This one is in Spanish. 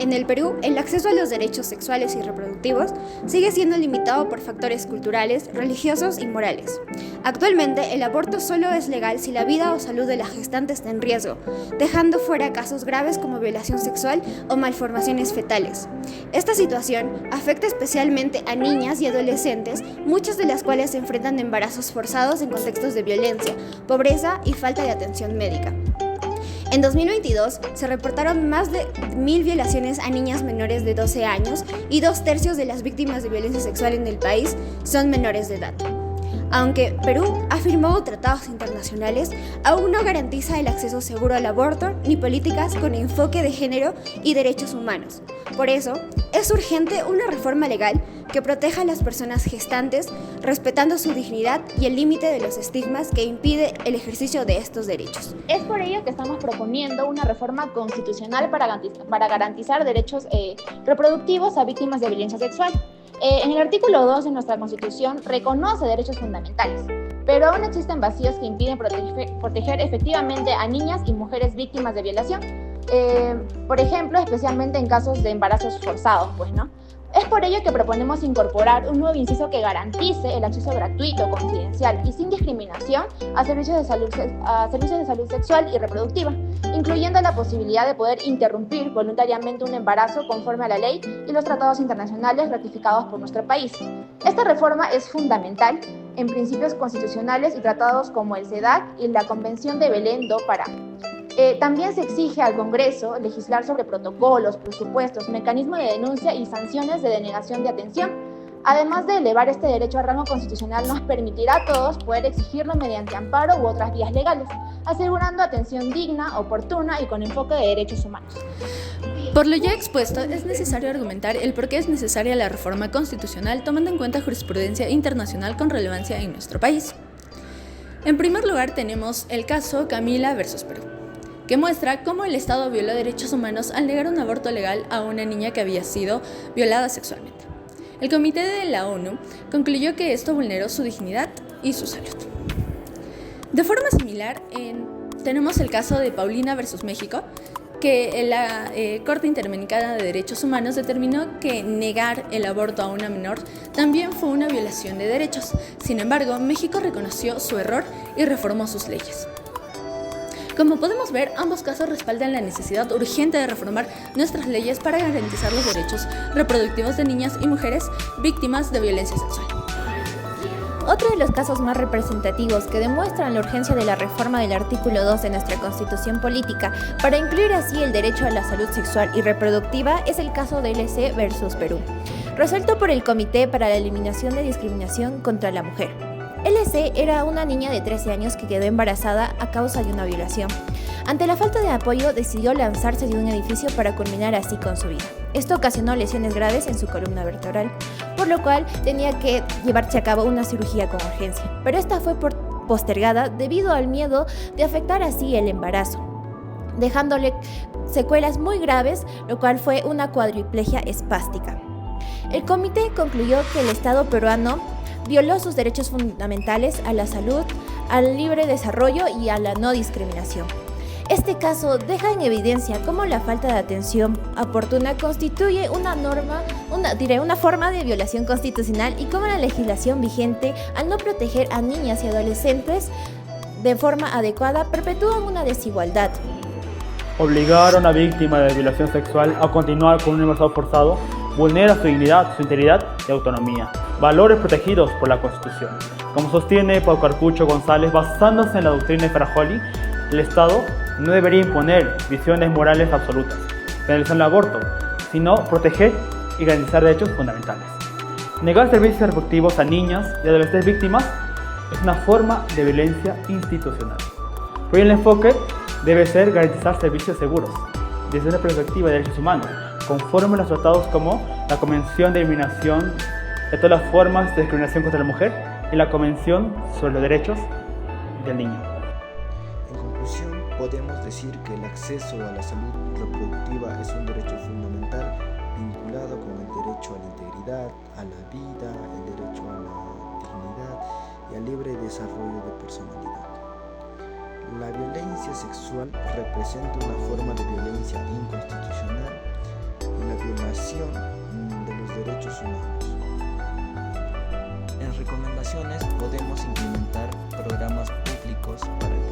En el Perú, el acceso a los derechos sexuales y reproductivos sigue siendo limitado por factores culturales, religiosos y morales. Actualmente, el aborto solo es legal si la vida o salud de la gestante está en riesgo, dejando fuera casos graves como violación sexual o malformaciones fetales. Esta situación afecta especialmente a niñas y adolescentes, muchas de las cuales se enfrentan a embarazos forzados en contextos de violencia, pobreza y falta de atención médica. En 2022 se reportaron más de 1.000 violaciones a niñas menores de 12 años y 2/3 de las víctimas de violencia sexual en el país son menores de edad. Aunque Perú ha firmado tratados internacionales, aún no garantiza el acceso seguro al aborto ni políticas con enfoque de género y derechos humanos. Por eso, es urgente una reforma legal que proteja a las personas gestantes, respetando su dignidad y el límite de los estigmas que impide el ejercicio de estos derechos. Es por ello que estamos proponiendo una reforma constitucional para garantizar derechos reproductivos a víctimas de violencia sexual. En el artículo 2 de nuestra Constitución reconoce derechos fundamentales, pero aún existen vacíos que impiden proteger efectivamente a niñas y mujeres víctimas de violación. Por ejemplo, especialmente en casos de embarazos forzados, ¿no? Es por ello que proponemos incorporar un nuevo inciso que garantice el acceso gratuito, confidencial y sin discriminación a servicios de salud sexual y reproductiva, incluyendo la posibilidad de poder interrumpir voluntariamente un embarazo conforme a la ley y los tratados internacionales ratificados por nuestro país. Esta reforma es fundamental en principios constitucionales y tratados como el CEDAW y la Convención de Belém do Pará. También se exige al Congreso legislar sobre protocolos, presupuestos, mecanismos de denuncia y sanciones de denegación de atención. Además de elevar este derecho a rango constitucional, nos permitirá a todos poder exigirlo mediante amparo u otras vías legales, asegurando atención digna, oportuna y con enfoque de derechos humanos. Por lo ya expuesto, es necesario argumentar el por qué es necesaria la reforma constitucional tomando en cuenta jurisprudencia internacional con relevancia en nuestro país. En primer lugar tenemos el caso Camila versus Perú, que muestra cómo el Estado violó derechos humanos al negar un aborto legal a una niña que había sido violada sexualmente. El Comité de la ONU concluyó que esto vulneró su dignidad y su salud. De forma similar, tenemos el caso de Paulina versus México, que la Corte Interamericana de Derechos Humanos determinó que negar el aborto a una menor también fue una violación de derechos. Sin embargo, México reconoció su error y reformó sus leyes. Como podemos ver, ambos casos respaldan la necesidad urgente de reformar nuestras leyes para garantizar los derechos reproductivos de niñas y mujeres víctimas de violencia sexual. Otro de los casos más representativos que demuestran la urgencia de la reforma del artículo 2 de nuestra Constitución Política para incluir así el derecho a la salud sexual y reproductiva es el caso de LC versus Perú, resuelto por el Comité para la Eliminación de Discriminación contra la Mujer. LC era una niña de 13 años que quedó embarazada a causa de una violación. Ante la falta de apoyo, decidió lanzarse de un edificio para culminar así con su vida. Esto ocasionó lesiones graves en su columna vertebral, por lo cual tenía que llevarse a cabo una cirugía con urgencia. Pero esta fue postergada debido al miedo de afectar así el embarazo, dejándole secuelas muy graves, lo cual fue una cuadriplegia espástica. El comité concluyó que el Estado peruano violó sus derechos fundamentales a la salud, al libre desarrollo y a la no discriminación. Este caso deja en evidencia cómo la falta de atención oportuna constituye una forma de violación constitucional y cómo la legislación vigente, al no proteger a niñas y adolescentes de forma adecuada, perpetúan una desigualdad. Obligar a una víctima de violación sexual a continuar con un embarazo forzado vulnera su dignidad, su integridad y autonomía, valores protegidos por la Constitución. Como sostiene Pau Carpucho González, basándose en la doctrina de Farajoli, el Estado no debería imponer visiones morales absolutas, penalizar el aborto, sino proteger y garantizar derechos fundamentales. Negar servicios reproductivos a niñas y adolescentes víctimas es una forma de violencia institucional. Por ello el enfoque debe ser garantizar servicios seguros, desde una perspectiva de derechos humanos, conforme a los tratados como la Convención de Eliminación de todas las formas de discriminación contra la mujer y la Convención sobre los Derechos del Niño. En conclusión, podemos decir que el acceso a la salud reproductiva es un derecho fundamental vinculado con el derecho a la integridad, a la vida, el derecho a la dignidad y al libre desarrollo de personalidad. La violencia sexual representa una forma de violencia inconstitucional violación de los derechos humanos. En recomendaciones podemos implementar programas públicos para que